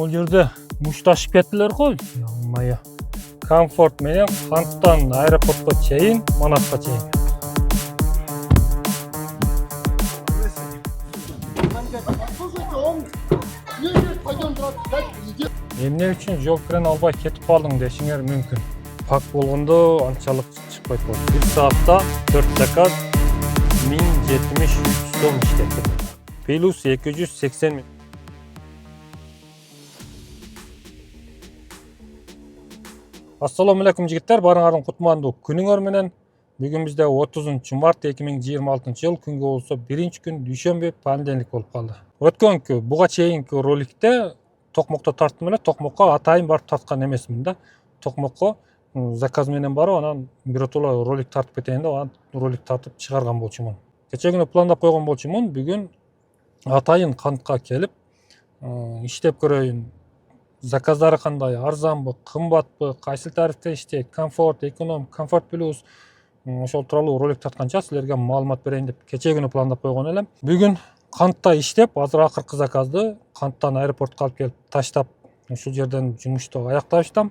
Ол жерде мушташып кеттилер го. Мая. Комфорт менен Канттан аэропортко чейин, Манасқа чейин. Эмне үчүн жол кирен албай кетип калдың дешиңер мүмкүн. Пак болгондо анчалык чыкпайт болду. 1 саатта 4 заказ 1073 сом иштеп. Плюс 280 миң. Ассаламу алейкум жигиттер, барыңардын кутмандуу күнүңөр менен. Бүгүн бизде 30 март 2026 жыл, күнгө болсо 1-күн дүйшөмбү, понедельник болуп калды. Өткөнкү буга чейинки роликте токмокто тарттым эле, токмокко атайын барып тарткан эмесмин да. Токмокко заказ менен барып, анан биротоло ролик тартып кетейин деп, анан ролик тартып чыгарган болчумун. Кече күнү пландап койгон болчумун, бүгүн атайын Кантка келип иштеп көрөйүн. Заказдары кандай, арзанбы, кымбатпы, кайсы тарифте иштейт, комфорт, эконом, комфорт плюс, ошол тууралуу ролик тартканча силерге маалымат берейин деп кече күнү пландап койгон элем. Бүгүн Кантта иштеп, азыр акыркы заказды Канттан аэропортко алып келип таштап, ушул жерден жумушту аякташтым.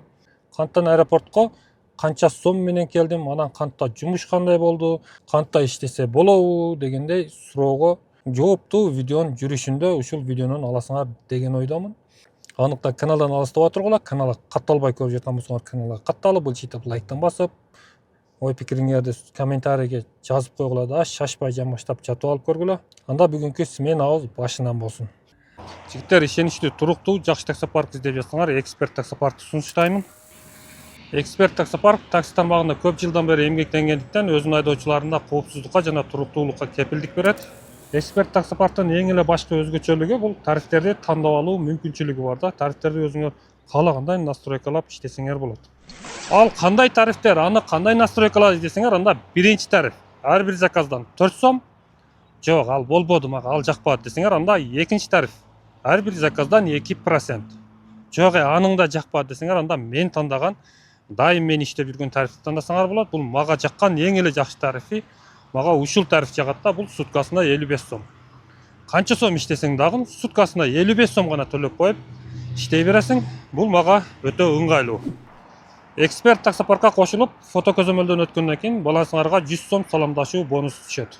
Канттан аэропортко канча сом менен келдим, анан Кантта жумуш кандай болду, Кантта иштесе болобу дегендей суроого жоопту видеонун жүрүшүндө ушул видеонун аласыңар деген ойдомун. Аныкта каналдан алыстабай тургула, каналга катталбай көрүп жаткан болсоңор каналга катталып, былчитип лайктан басып, ой пикириңерди комментарийге жазып койгула да, шашпай жамаштап жатып алып көргүлө. Анда бүгүнкү сменабыз башынан болсун. Жигиттер, ишеничтүү, туруктуу, жакшы таксопарк издеп жатсаңар, Эксперт таксопаркты сунуштаймын. Эксперт таксопарк такси тармагында көп жылдан бери эмгектенгендиктен өзүнүн айдоочуларына коопсуздукка жана туруктуулукка кепилдик берет. Эксперт таксопарктын эң эле башкы өзгөчөлүгү бул тарифтерди тандап алуу мүмкүнчүлүгү бар да. Тарифтерди өзүңөр каалагандай настройкалап иштесеңер болот. Ал кандай тарифтер, аны кандай настройкалап десеңер, анда биринчи тариф ар бир заказдан 4 сом. Жок, ал болбоду, мага ал жакпады десеңер, анда экинчи тариф ар бир заказдан 2%. Жок, аның да жакпады десеңер, анда мен тандаган, дайым мен иштеп жүргөн тарифти тандасаңар болот. Бул мага жаккан эң эле жакшы тарифи. Мага ушул тариф жагат да, бул суткасына 55 сом. Канча сом иштесең дагы суткасына 55 сом гана төлөп коюп иштей бересиң. Бул мага өтө ыңгайлуу. Эксперт таксопаркка кошулуп, фото көзөмөлдөн өткөндөн кийин балансыңарга 100 сом саламдашуу бонус түшөт.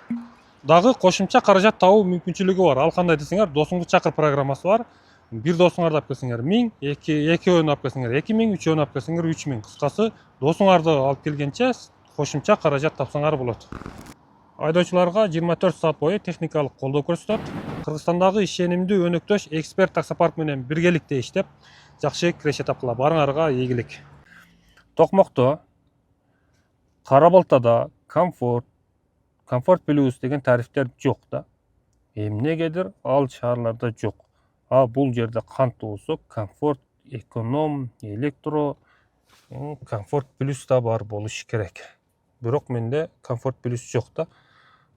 Дагы кошумча каражат табуу мүмкүнчүлүгү бар. Ал кандай десеңер, досуңду чакыр программасы бар. Бир досуңарды алып келсеңер 1000, экөөнү алып келсеңер 2000, үчөөнү алып келсеңер 3000. Кыскасы, досуңарды алып келгенче кошумча каражат тапсаңар болот. Айдоочуларга 24 саат бою техникалык колдоо көрсөтөт. Кыргызстандагы ишенимдүү өнөктөш Эксперт таксопарк менен биргеликте иштеп, жакшы киреше тапкыла. Барыңарга ийгилик. Токмокто, Кара Балтада комфорт плюс деген тарифтер жок да. Эмнегедир ал шаарларда жок. А бул жерде Кантта болсо комфорт, эконом, электро, комфорт плюс да бар болуш керек. Бирок менде комфорт плюс жок да.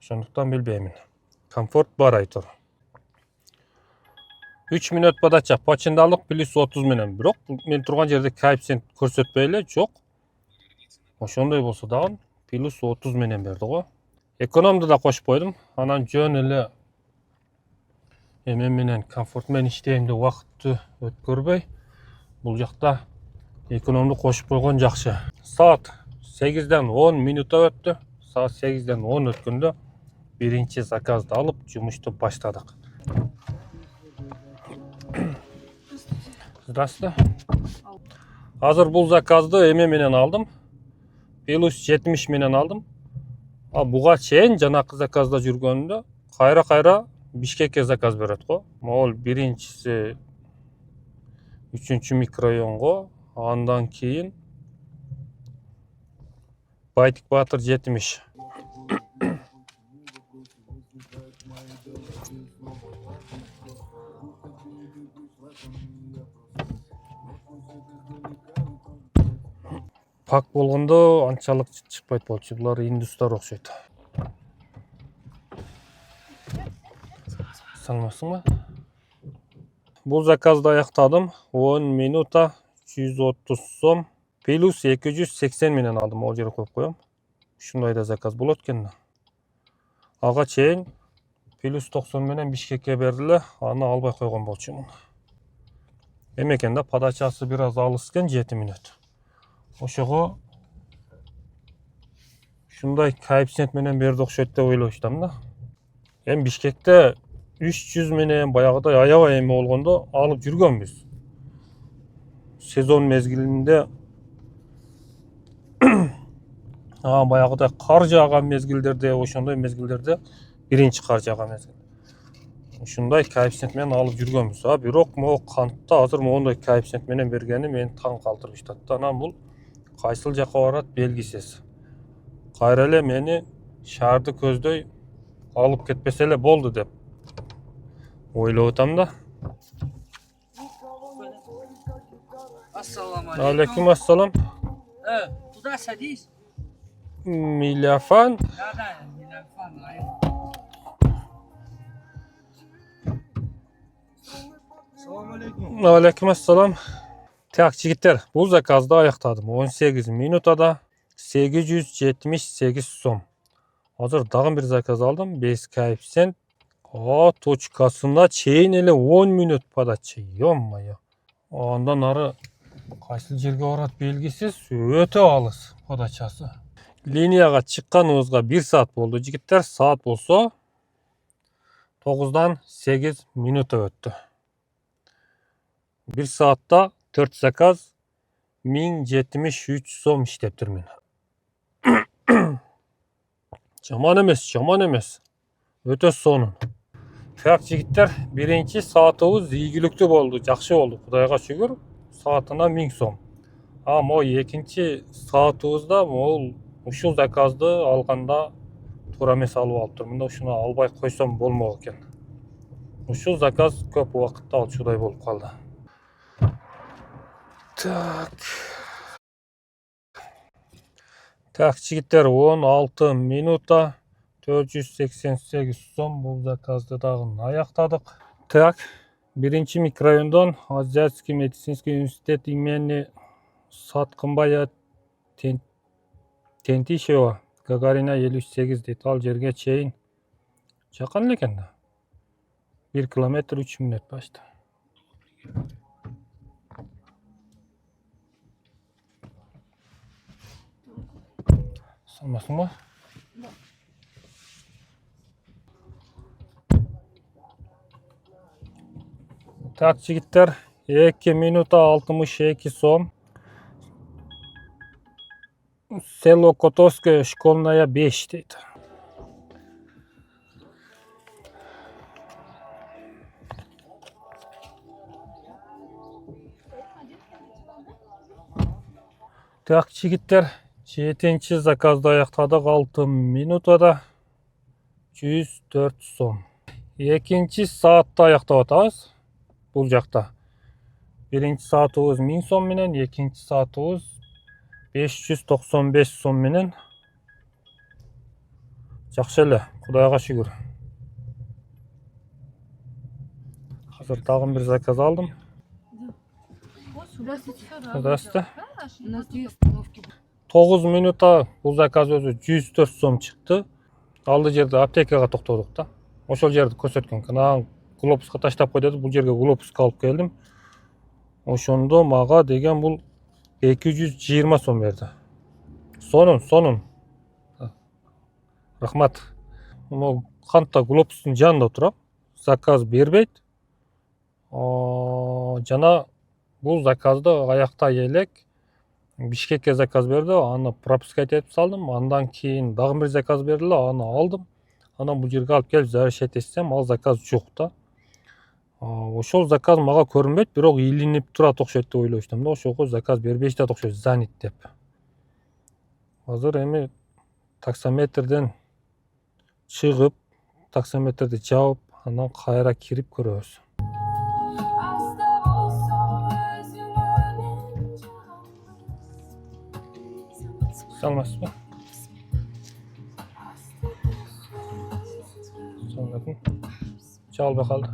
Ошондуктан билбеймин. Комфорт бар айтор. 3 мүнөт подача починдалык плюс 30 менен. Бирок мен турган жерде коэффициент көрсөтпөй эле жок. Ошондой болсо дагы плюс 30 менен берди го. Экономду да кошуп койдум. Анан жөн эле эме менен комфорт менен иштейм деп убакытты өткөрбөй, бул жакта экономду кошуп койгон жакшы. Саат 8ден 10 минута өттү. Саат 8ден 10 өткөндө биринчи заказды алып жумушту баштадык. Здравствуйте. Азыр бул заказды эме менен алдым. Плюс 70 менен алдым. А буга чейин жанакы заказда жүргөндө кайра Бишкекке заказ берет го. Могул биринчиси 3-чү микрорайонго, андан кийин Байтик Батыр 70. Пак болгондо анчалык чыкпайт болчу. Булар индустар окшойт. Саламатсыңбы? Бул заказды аяктадым. 10 минута 130 сом. Плюс 280 менен алдым. Ол жерге коюп коем. Ушундай да заказ болот экен. Ага чейин плюс 90 менен Бишкекке бердиле. Аны албай койгон болчумун. Emekende padachası biraz alışken 7 minut. Oşoğu şunday koeffitsient menen berdi okşойт деп ойлошдум да. Эми Бишкекте 300 менен баягыдай аябай эме болгондо алып жүргөнбүз. Сезон мезгилинде баягыдай кар жааган мезгилдерде, ошондой мезгилдерде биринчи кар жааган мезгил. Ушундай коэффициент менен алып жүргөнбүз. Бирок могу кантты азыр моундай коэффициент менен бергени мени таң калтырып жатат. Анан бул кайсыл жака барат белгисиз. Кайра эле мени шаарды көздөй алып кетпесе эле болду деп ойлоп атам да. Assalamu Алейкум ассалам. Куда садись? Миляфан. Да, телефон. Assalamu alaikum. Алейкум ассалам. Так, жигиттер, бул заказды аяктадым. 18 минутада 878 сом. Азыр дагы бир заказ алдым. 5 коэффициент. Точкасына чейин эле 10 минут подача. Ё-моё. Андан ары кайсыл жерге барат белгисиз, өтө алыс подачасы. Линияга чыкканыбызга 1 саат болду, жигиттер. Саат болсо 9дан 8 минут өттү. 1 саатта 4 заказ 1073 сом иштептирмин. Жаман эмес. Өтө сонун. Так, жигиттер, биринчи саатыбыз ийгиликтүү болду, жакшы болду, Кудайга шүгүр. Саатына 1000 сом. Могу экинчи саатыбызда могу ушул заказды алганда туура эмес алып алыптырмын да, ушуну албай койсом болмок экен. Ушул заказ көп убакытты алчудай болуп калды. Так, жигиттер, 16 минута 488 сом бул заказды дагы аяктадык. Так, биринчи микрорайондон Азиатский медицинский университет имени Саткынбая Тентишева Гагарина 58 дейт. Ал жерге чейин жакын эле экен да. 1 километр 3 мүнөт башта. Саламатсыңбы? Так, жигиттер, 2 минута 62 сом. Село Котовское, школьная 5 дейт. Так, жигиттер, 7-нчи заказды аяктадык. 6 минутада 104 сом. Экинчи саатта аяктап атабыз. Бул жакта. Биринчи саатыбыз 1000 сом менен, экинчи саатыбыз 595 сом менен. Жакшы эле, Кудайга шүгүр. Азыр дагы бир заказ алдым. Здравствуйте. 9 минута бул заказ өзү 104 сом чыкты. Алды жерде аптекага токтодук да. Ошол жерди көрсөткөн экен. Глобуска таштап кой деди. Бул жерге глобуска алып келдим. Ошондо мага деген бул 220 сом берди. Сонун. Рахмат. Кантта глобустун жанында турам. Заказ бербейт. Жана бул заказды аяктай элек Бишкекке заказ берди, аны пропускать этип салдым. Андан кийин дагы бир заказ берди, аны алдым. Анан бул жерге алып келип завершать этсем, ал заказ жок да. Ошол заказ мага көрүнбөйт, бирок илинип турат окшойт деп ойлоштум да. Ошого заказ бербей жатат окшойт, занят деп. Азыр эми таксометрден чыгып, таксометрди жаап, анан кайра кирип көрөбүз. Саламатсызбы? Чалбай калды.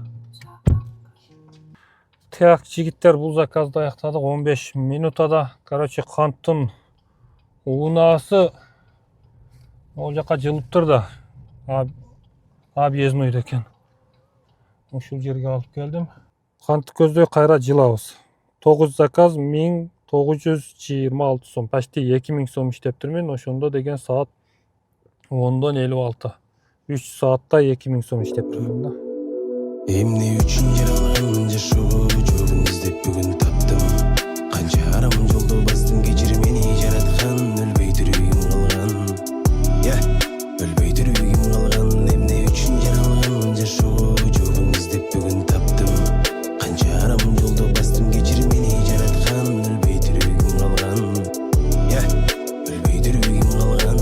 Так, жигиттер, бул заказды аяктадык. 15 минутада. Короче, канттын унаасы ол жака жылыптыр да. Объездной экен. Ушул жерге алып келдим. Кантты көздөй кайра жылабыз. 9 заказ 1926 сом. Почти 2000 сом иштеп турмун. Ошондо деген саат 10-дон 56. 3 саатта 2000 сом иштеп турмун да. Эмне үчүн жаралган жашоо жообун издеп бүгүн таптым. Канча арам жолдо бастым, кечир мени жараткан, өлбөй тирүүгүм калган. Өлбөй тирүүгүм калган. Эмне үчүн жаралган жашоо жообун издеп бүгүн таптым. Канча арам жолдо бастым, кечир мени жараткан, өлбөй тирүүгүм калган. Өлбөй тирүүгүм калган.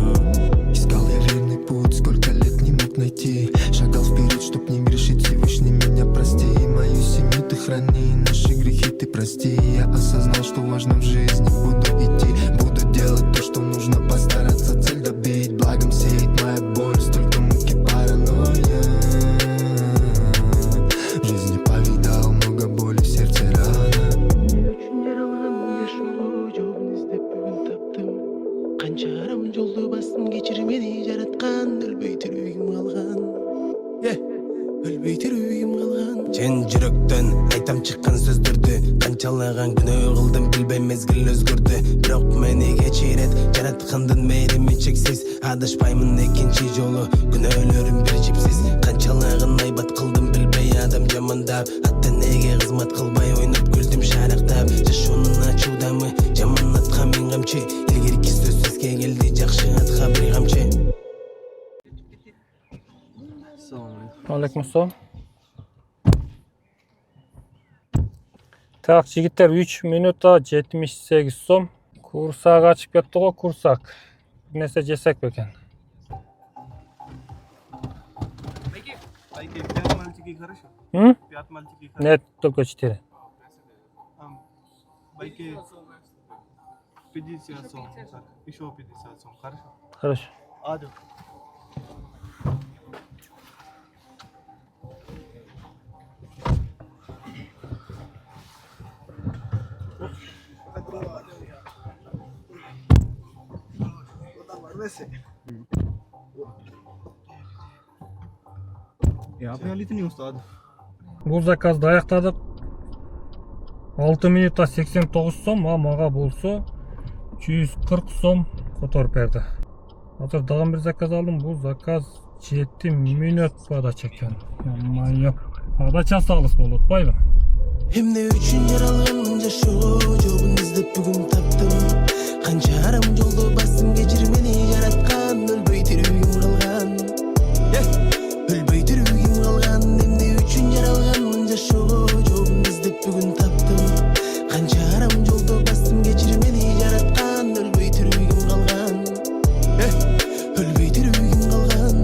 Искал я верный путь, сколько лет не мог найти. Шагал вперед, чтоб не грешить, Всевышний меня прости. Мою семью ты храни, наши грехи ты прости. Я осознал, что важно в жизни, буду идти. Буду делать то, что нужно, постараться цель добить. Благом сеять моя боль, столько муки, паранойя. В жизни повидал много боли, в сердце рана. Канча арам жолду бастым, кечир мени жараткан, өлбөй тирүүгүм калган. Өлбөй тирүүгүм калган. Чен жүрөктөн айтам чыккан сөздөрдү, канчалаган күнөө кылдым, билбейм мезгил өзгөрдү. Бирок мени кечирет, жараткандын мээрими чексиз. Адашпаймын экинчи жолу, күнөөлөрүм бир жипсиз. Канчалаган айбат кылдым, билбей адам жамандап. Ата энеге кызмат кылбай ойноп күлдүм шарактап. Жашоонун ачуудамы, жаман атка мен камчы. Илгерки сөзсүзгө келди, жакшы атка бир камчы. Aleykümselam. Так, жигиттер 3 минута 78 сом. Курсак ачып кетти го, курсак. Бир нерсе жесек бекен. Байке 5 мальчики хорошо? 5 мальчики хорошо? Нет, только 4. Байке 50 сом, еще 50 сом, хорошо? Хорошо. Адо. यहाँ पे वाली तो नहीं उस्ताद Бул заказды аяктадык. 6 минутта 89 сом, а мага болсо 140 сом которуп берди. Азыр дагы бир заказ алдым. Бул заказ 7 минут подача экен. Майып. Подачасы алыс болуп атпайбы? Эмне үчүн жаралган жашоо жообун издеп бүгүн таптым. Канча арам жолдо бастым, кечир мени жараткан, өлбөй тирүүгүм калган. Өлбөй тирүүгүм калган. Эмне үчүн жаралган жашоо жообун издеп бүгүн таптым. Канча арам жолдо бастым, кечир мени жараткан, өлбөй тирүүгүм калган. Өлбөй тирүүгүм калган.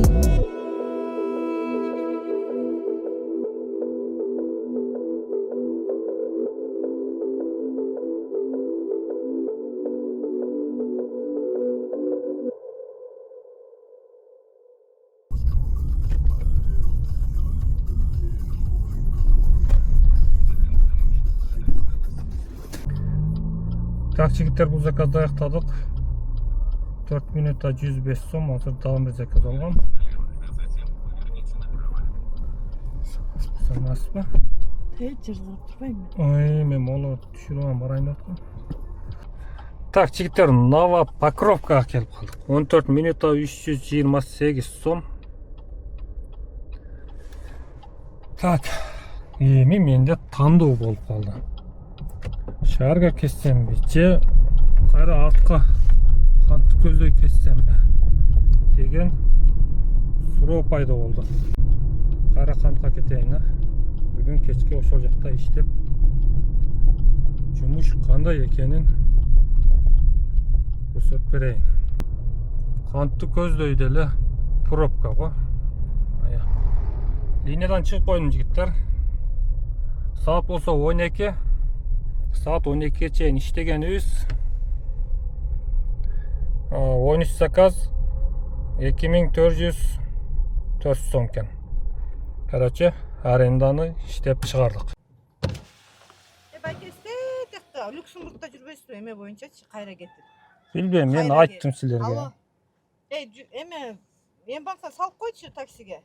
Так, жигиттер, бул заказды аяктадык. 4 минутта 105 сом. Азыр дагы бир заказ алгам. Санасызбы? Жыргап турбайбы? Ой, мен мола түшүрүп алам, барайын деп аткам. Так, жигиттер, Нова Покровкага келип калдык. 14 минутта 328 сом. Так, эми менде тандоо болуп калды. Шаарга кессемби же кайра артка кантты көздөй кессемби деген суроо пайда болду. Кайра кантка кетейин. Бүгүн кечке ошол жакта иштеп жумуш кандай экенин көрсөтүп берейин. Кантты көздөй деле пробка го. Линиядан чыгып койдум жигиттер. Саат болсо 12. Saat 12'ye çeyin iştegeniyiz. 13 zakaz 2404 so'mken. Короче, аренданы иштеп чыгардык. Байкесте текта Люксембургда жүрбөйсүзбү эме боюнчачы кайра кетип. Билбейм, мен Кайра айттым кет. силерге. Алло. Эме мен бакса салып койчу таксиге.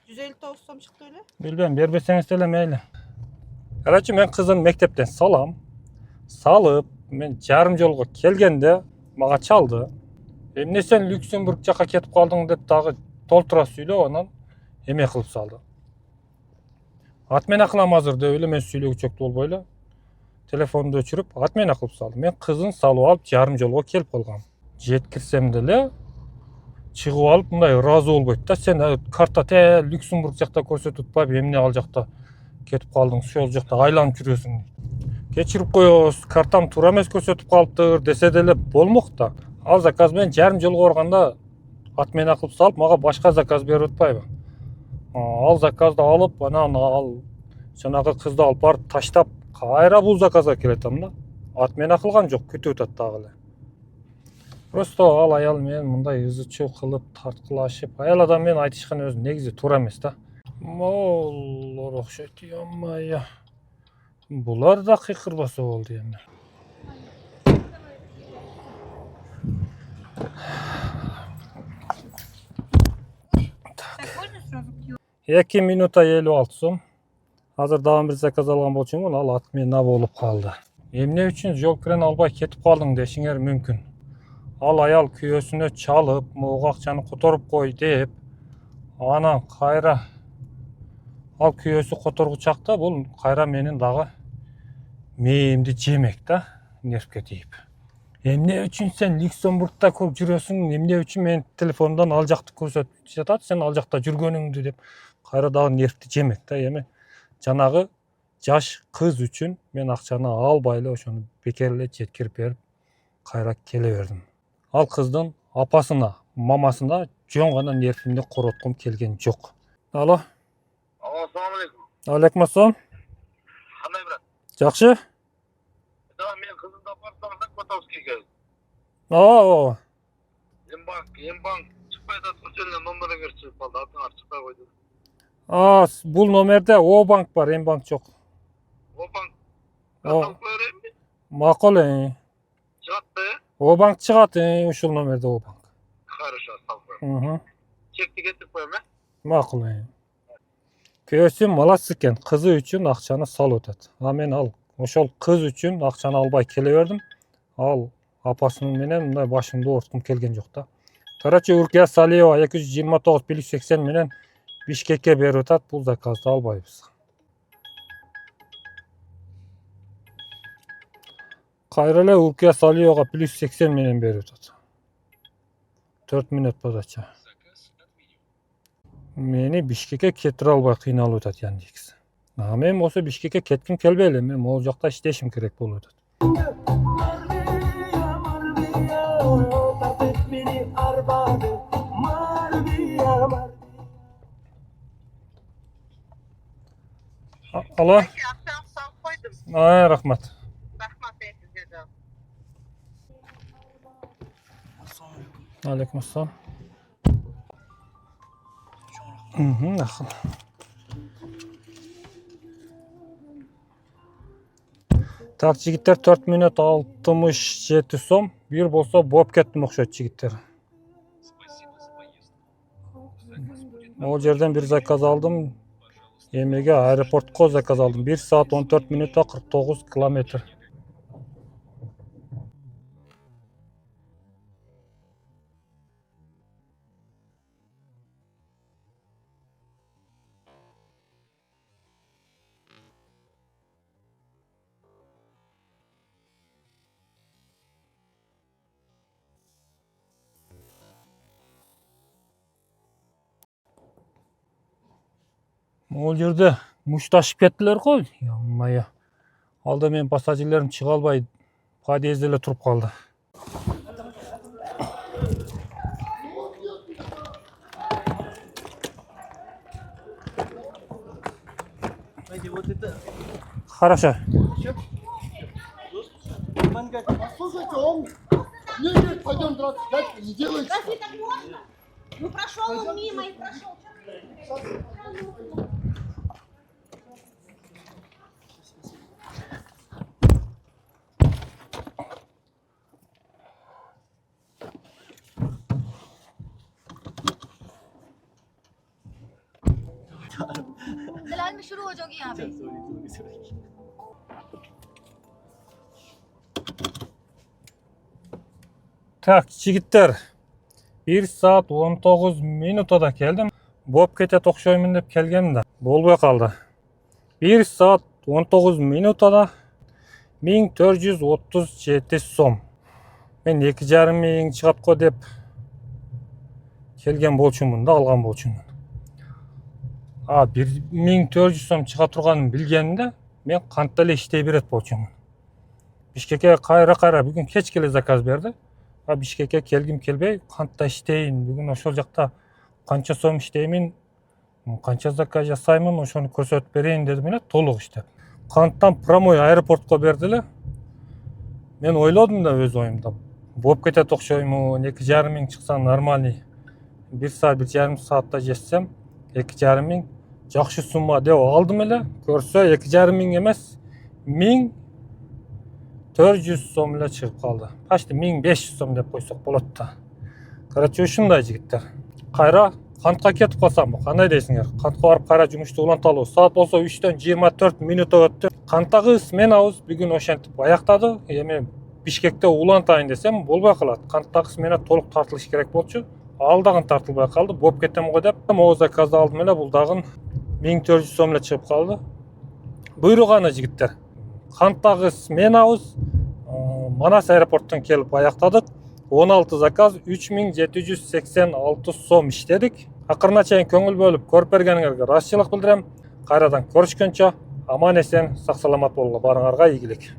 159 сом чыкты эле. Билбейм, бербесеңиз деле мейли. Короче, мен қызын мектептен салам. Салып, мен жарым жолға келгенде мага чалды. Эмне сен Люксембург жака кетип калдың деп дагы толтура сүйлөп, анан эме кылып салды. Отмена кылам азыр деп эле мен сүйлөгүчөктү болбой эле телефонду өчүрүп отмена кылып салды. Мен кызын салып алып жарым жолго келип калгам. Жеткирсем деле чыгып алып мындай ыраазы болбойт да. Сен карта Люксембург жакта көрсөтүп атпайбы, эмне ал жакта кетип калдың, ошол жакта айланып жүрөсүң. Кечирип коебуз, картам туура эмес көрсөтүп калыптыр десе деле болмок да. Ал заказ менен жарым жолго барганда отмена кылып салып, мага башка заказ берип атпайбы. Ал заказды алып, анан ал жанагы кызды алып барып таштап, кайра бул заказга келетам да. Отмена кылган жок, күтүп атат дагы эле. Просто ал аял менен мындай ызычуу кылып, тарткылашып, аял адам менен айтышкан өзү негизи туура эмес да. Молор окшойт, ямая. Булар да кыйкырбаса болду эми. 2 минута 56 сом. Азыр дагы бир заказ алган болчумун, ал отмена болуп калды. Эмне үчүн жол кирен албай кетип калдың дешиңер мүмкүн. Ал аял күйөөсүнө чалып, могу акчаны которуп кой деп, анан кайра ал күйөөсү которгучакта бул кайра менин дагы мээримди жемек да, нервке тийип. Эмне үчүн сен Люксембургда көп жүрөсүң, эмне үчүн мен телефондон ал жакты көрсөтүп жатат, сен ал жакта жүргөнүңдү деп кайра дагы нервти жемек да. Эми жанагы жаш кыз үчүн мен акчаны албай эле ошону бекер эле жеткирип берип кайра келе бердим. Ал кыздын апасына, мамасына жөн гана нервимди короткум келген жок. Алло. Ассаламу алейкум. Алейкум ассалам. Кандай брат? Жакшы? Да, мен кызымды апарсам да Котовскийге. Ембанк чыкпай атат, ошол номериңер чыгып калды, атыңар чыкпай койду. Бул номерде О банк бар, М банк жок. Обанк. О. Атап коеренби? Макул. Чыгат да, э? О банк чыгат, ушул номерде О банк. Хорошо, салып. Чекти кетип коем, э? Макул. Күйөөсү малас экен, кызы үчүн акчаны салып атат. Мен ал ошол кыз үчүн акчаны албай келе бердим. Ал апасынын менен мындай башымды ооруткум келген жок да. Короче, Уркия Салиева 229+80 менен Бишкекке берип атат, бул заказды албайбыз. Кайра эле Уркия Салиевага +80 менен берип атат. 4 минут подача. Мени Бишкекке кетире албай кыйналып атат Яндекс. Мен болсо Бишкекке кетким келбей эле, мен могул жакта иштешим керек болуп атат. Алло. Akşam sağ koydum. Рахмат. Rahmat ben size de. Алейкум ассалам. Акыл. Так, жигиттер 4 минут 67 сом. Бир болсо болуп кеттим окшойт жигиттер. Ол жерден бир заказ алдым. Эмеге аэропортко заказ алдым. 1 саат 14 минутта 49 километр. Ол жерде мушташып кеттилер го. Ямая. Алда мен пассажирлерим чыга албай подъездде эле туруп калды. Хорошо. Слушайте, он не пойдем драться, дядька, не делайте. Разве так можно? Ну прошел он мимо и прошел. दलाल में शुरू हो जाओगी यहाँ पे Так, жігіттер, 1 saat 19 минутада келдім. Болып кетет окшоймун деп келгем да, болбой калды. 1 saat 19 минутада 1437 сом. Мен 2,5 миң чыгат го деп келген болчумун да, алган болчумун. 1400 сом чыга турганын билгенимде мен кантта эле иштей берет болчумун. Бишкекке кайра бүгүн кеч келе заказ берди. Бишкекке келгим келбей, кантта иштейин, бүгүн ошол жакта канча сом иштеймин, канча заказ жасаймын, ошону көрсөтүп берейин дедим эле, толук иштеп. Канттан прямой аэропортко берди эле. Мен ойлодум да өз оюмда. Болуп кетет окшойму, 2,5 миң чыкса нормальный. 1 saat 1,5 saatта жетсем, 2,5 миң жакшы сумма деп алдым эле. Көрсө 2,5 миң эмес, 1400 сом эле чыгып калды. Почти 1500 сом деп койсок болот да. Короче, ушундай жигиттер. Кайра кантка кетип калсам, кандай дейсиңер? Кантка барып кайра жумушту уланталы. Саат болсо 3төн 24 минут өттү. Канттагы сменабыз бүгүн ошентип аяктады. Эми Бишкекте улантайын десем болбой калат. Канттагы смена толук тартылыш керек болчу. Ал дагы тартылбай калды. Болуп кетем го деп, могу заказды алдым эле, бул дагы 1400 сом эле чыгып калды. Буйруганы жигиттер. Канттагы сменабыз Манас аэропорттон келип аяктадык. 16 заказ 3786 сом иштедик. Акырына чейин көңүл бөлүп көрүп бергениңерге ыраазычылык билдирем. Кайрадан көрүшкөнчө аман эсен, сак саламат болгула, барыңарга ийгилик.